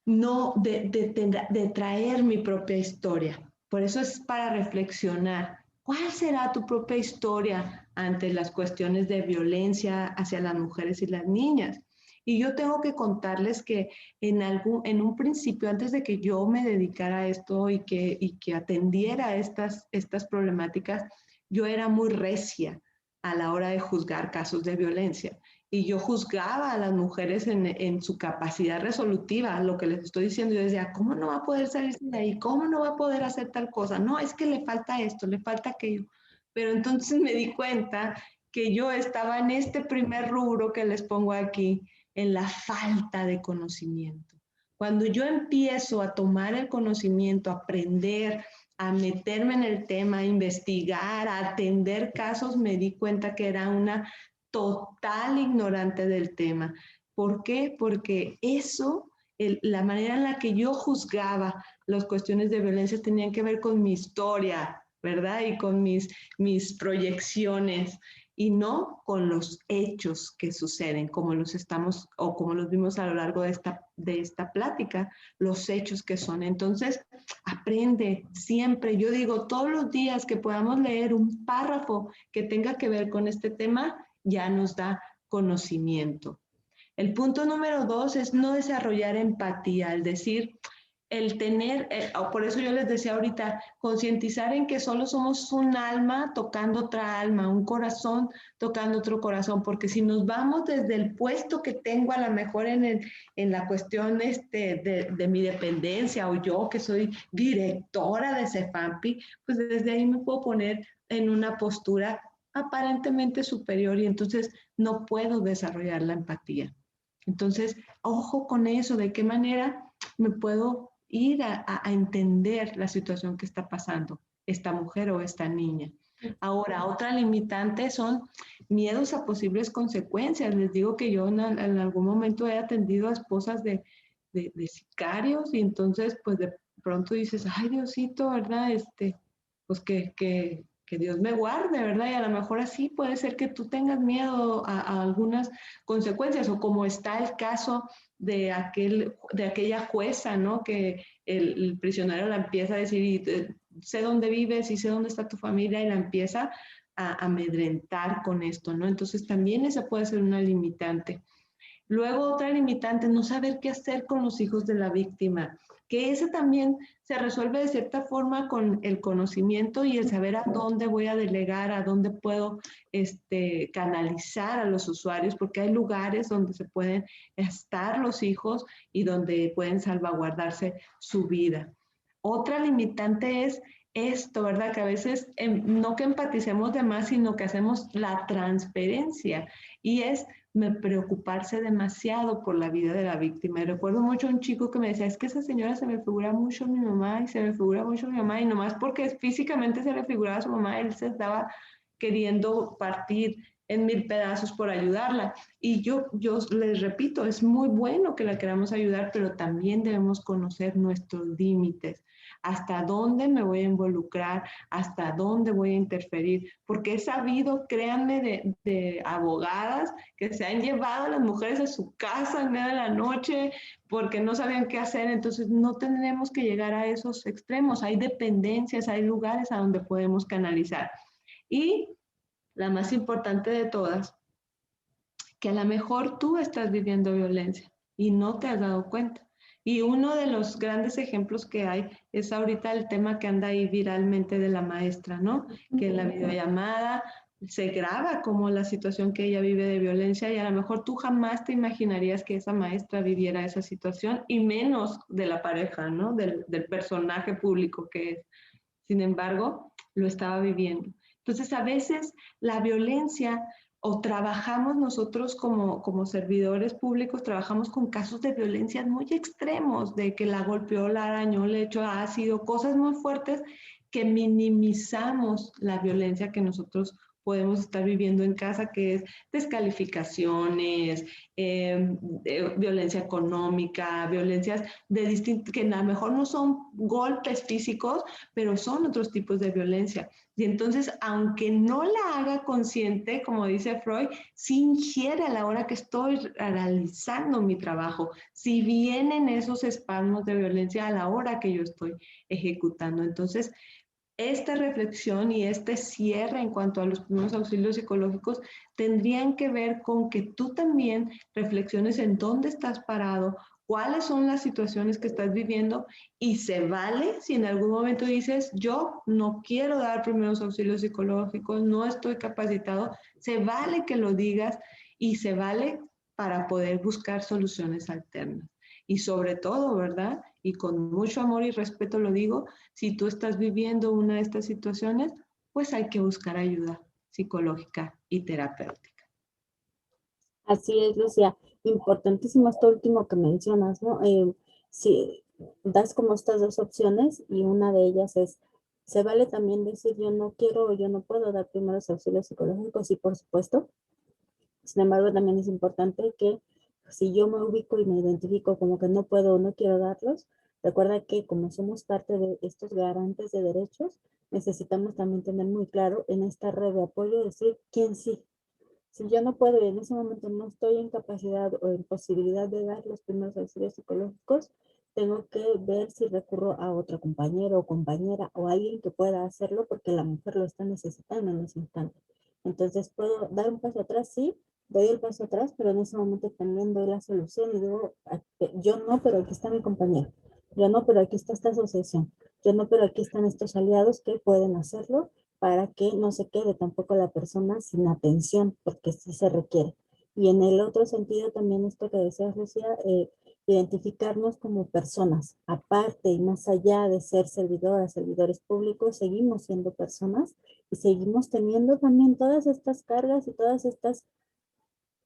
no de traer mi propia historia. Por eso es para reflexionar. ¿Cuál será tu propia historia ante las cuestiones de violencia hacia las mujeres y las niñas? Y yo tengo que contarles que en un principio, antes de que yo me dedicara a esto y que atendiera estas problemáticas, yo era muy recia a la hora de juzgar casos de violencia y yo juzgaba a las mujeres en su capacidad resolutiva, lo que les estoy diciendo, yo decía, ¿cómo no va a poder salirse de ahí? ¿Cómo no va a poder hacer tal cosa? No, es que le falta esto, le falta aquello. Pero entonces me di cuenta que yo estaba en este primer rubro que les pongo aquí, en la falta de conocimiento. Cuando yo empiezo a tomar el conocimiento, a aprender, a meterme en el tema, a investigar, a atender casos, me di cuenta que era una total ignorante del tema. ¿Por qué? Porque la manera en la que yo juzgaba las cuestiones de violencia tenían que ver con mi historia, ¿verdad? Y con mis proyecciones y no con los hechos que suceden, como los estamos o como los vimos a lo largo de esta plática, los hechos que son. Entonces, aprende siempre. Yo digo, todos los días que podamos leer un párrafo que tenga que ver con este tema, ya nos da conocimiento. El punto número 2 es no desarrollar empatía, es decir, el tener, por eso yo les decía ahorita, concientizar en que solo somos un alma tocando otra alma, un corazón tocando otro corazón, porque si nos vamos desde el puesto que tengo a lo mejor en la cuestión de mi dependencia o yo que soy directora de CEFAMPI, pues desde ahí me puedo poner en una postura aparentemente superior y entonces no puedo desarrollar la empatía. Entonces, ojo con eso, de qué manera me puedo ir a entender la situación que está pasando esta mujer o esta niña. Ahora, otra limitante son miedos a posibles consecuencias. Les digo que yo en algún momento he atendido a esposas de sicarios y entonces pues de pronto dices, ay Diosito, ¿verdad? Pues que Dios me guarde, ¿verdad? Y a lo mejor así puede ser que tú tengas miedo a algunas consecuencias, o como está el caso de aquella jueza, ¿no? Que el prisionero la empieza a decir, sé dónde vives y sé dónde está tu familia, y la empieza a amedrentar con esto, ¿no? Entonces también esa puede ser una limitante. Luego otra limitante, no saber qué hacer con los hijos de la víctima. que ese también se resuelve de cierta forma con el conocimiento y el saber a dónde voy a delegar, a dónde puedo canalizar a los usuarios, porque hay lugares donde se pueden estar los hijos y donde pueden salvaguardarse su vida. Otra limitante es esto, ¿verdad? Que a veces no que empaticemos de más, sino que hacemos la transferencia y es preocuparse demasiado por la vida de la víctima. Y recuerdo mucho a un chico que me decía, es que esa señora se me figura mucho a mi mamá y se me figura mucho a mi mamá y nomás porque físicamente se le figuraba a su mamá, él se estaba queriendo partir en 1000 pedazos por ayudarla. Y yo les repito, es muy bueno que la queramos ayudar, pero también debemos conocer nuestros límites, hasta dónde me voy a involucrar, hasta dónde voy a interferir, porque he sabido, créanme, de abogadas que se han llevado a las mujeres a su casa en medio de la noche porque no sabían qué hacer, entonces no tendremos que llegar a esos extremos, hay dependencias, hay lugares a donde podemos canalizar. Y la más importante de todas, que a lo mejor tú estás viviendo violencia y no te has dado cuenta. Y uno de los grandes ejemplos que hay es ahorita el tema que anda ahí viralmente de la maestra, ¿no? Que en la videollamada se graba como la situación que ella vive de violencia y a lo mejor tú jamás te imaginarías que esa maestra viviera esa situación y menos de la pareja, ¿no? Del personaje público que es. Sin embargo, lo estaba viviendo. Entonces, a veces la violencia o trabajamos nosotros como servidores públicos, trabajamos con casos de violencia muy extremos, de que la golpeó, la arañó, le echó ácido, cosas muy fuertes que minimizamos la violencia que nosotros podemos estar viviendo en casa, que es descalificaciones, violencia económica, violencias de que a lo mejor no son golpes físicos, pero son otros tipos de violencia. Y entonces, aunque no la haga consciente, como dice Freud, sí ingiere a la hora que estoy realizando mi trabajo, si vienen esos espasmos de violencia a la hora que yo estoy ejecutando. Entonces, esta reflexión y este cierre en cuanto a los primeros auxilios psicológicos tendrían que ver con que tú también reflexiones en dónde estás parado, cuáles son las situaciones que estás viviendo y se vale si en algún momento dices, yo no quiero dar primeros auxilios psicológicos, no estoy capacitado, se vale que lo digas y se vale para poder buscar soluciones alternas. Y sobre todo, ¿verdad? Y con mucho amor y respeto lo digo, si tú estás viviendo una de estas situaciones, pues hay que buscar ayuda psicológica y terapéutica. Así es, Lucía. Importantísimo esto último que mencionas, ¿no? Si das como estas dos opciones y una de ellas es, se vale también decir yo no quiero o yo no puedo dar primeros auxilios psicológicos, sí, por supuesto. Sin embargo, también es importante que si yo me ubico y me identifico como que no puedo o no quiero darlos, recuerda que como somos parte de estos garantes de derechos, necesitamos también tener muy claro en esta red de apoyo decir quién sí. Si yo no puedo y en ese momento no estoy en capacidad o en posibilidad de dar los primeros auxilios psicológicos, tengo que ver si recurro a otro compañero o compañera o alguien que pueda hacerlo porque la mujer lo está necesitando en ese instante. Entonces, ¿puedo dar un paso atrás? Sí, doy el paso atrás, pero en ese momento también doy la solución y digo, yo no, pero aquí está mi compañero. Yo no, pero aquí está esta asociación. Yo no, pero aquí están estos aliados que pueden hacerlo para que no se quede tampoco la persona sin atención, porque sí se requiere. Y en el otro sentido también esto que decías, Lucía, identificarnos como personas, aparte y más allá de ser servidoras, servidores públicos, seguimos siendo personas y seguimos teniendo también todas estas cargas y todas estas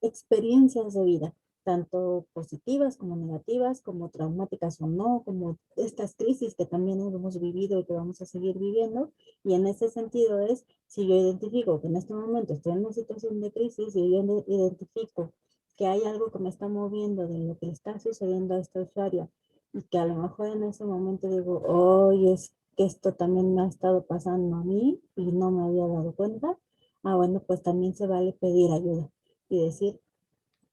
experiencias de vida, tanto positivas como negativas, como traumáticas o no, como estas crisis que también hemos vivido y que vamos a seguir viviendo. Y en ese sentido es, si yo identifico que en este momento estoy en una situación de crisis y yo identifico que hay algo que me está moviendo de lo que le está sucediendo a esta usuaria y que a lo mejor en ese momento digo, hoy es que esto también me ha estado pasando a mí y no me había dado cuenta, bueno, pues también se vale pedir ayuda y decir,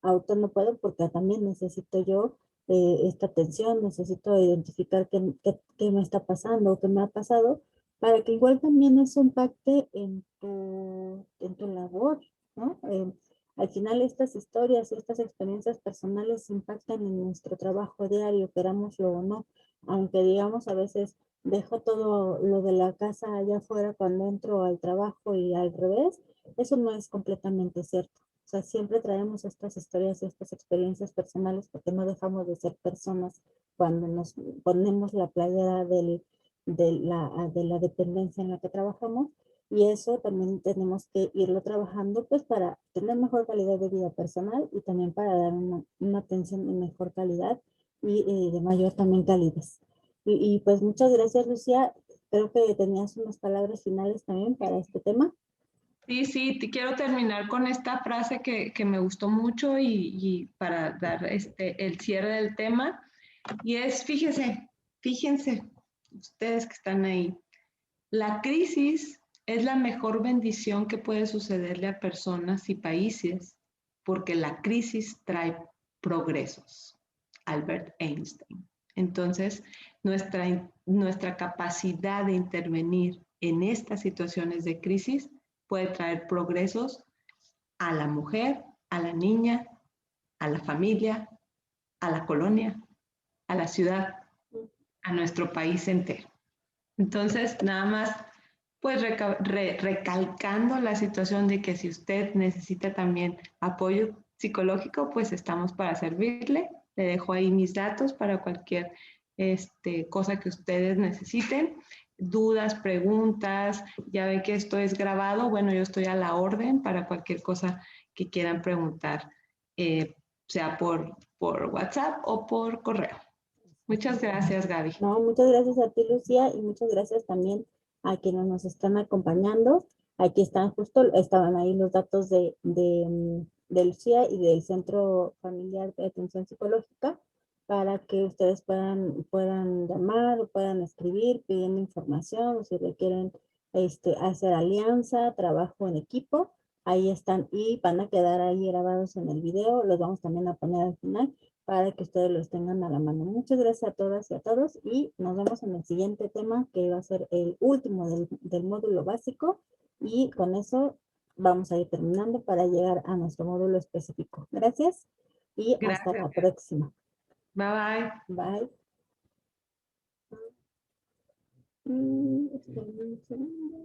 auto no puedo porque también necesito yo esta atención, necesito identificar qué me está pasando o qué me ha pasado, para que igual también eso impacte en tu labor, ¿no? Al final estas historias y estas experiencias personales impactan en nuestro trabajo diario, querámoslo o no. aunque digamos a veces dejo todo lo de la casa allá afuera cuando entro al trabajo y al revés, eso no es completamente cierto. O sea, siempre traemos estas historias y estas experiencias personales porque no dejamos de ser personas cuando nos ponemos la playera de la dependencia en la que trabajamos. Y eso también tenemos que irlo trabajando pues para tener mejor calidad de vida personal y también para dar una atención de mejor calidad y de mayor también calidez. Pues muchas gracias, Lucía. Creo que tenías unas palabras finales también para este tema. Sí, sí, te quiero terminar con esta frase que me gustó mucho y para dar el cierre del tema. Y es, fíjense, ustedes que están ahí, la crisis es la mejor bendición que puede sucederle a personas y países porque la crisis trae progresos. Albert Einstein. Entonces, nuestra capacidad de intervenir en estas situaciones de crisis puede traer progresos a la mujer, a la niña, a la familia, a la colonia, a la ciudad, a nuestro país entero. Entonces, nada más, pues recalcando la situación de que si usted necesita también apoyo psicológico, pues estamos para servirle. Le dejo ahí mis datos para cualquier cosa que ustedes necesiten. Dudas, preguntas, ya ven que esto es grabado. Bueno, yo estoy a la orden para cualquier cosa que quieran preguntar, sea por WhatsApp o por correo. Muchas gracias, Gaby. No, muchas gracias a ti, Lucía, y muchas gracias también a quienes nos están acompañando. Aquí están justo, estaban ahí los datos de Lucía y del Centro Familiar de Atención Psicológica para que ustedes puedan llamar o puedan escribir pidiendo información o si requieren hacer alianza, trabajo en equipo. Ahí están y van a quedar ahí grabados en el video. Los vamos también a poner al final para que ustedes los tengan a la mano. Muchas gracias a todas y a todos y nos vemos en el siguiente tema que va a ser el último del módulo básico y con eso vamos a ir terminando para llegar a nuestro módulo específico. Gracias y hasta Gracias. la próxima. Bye bye. Bye.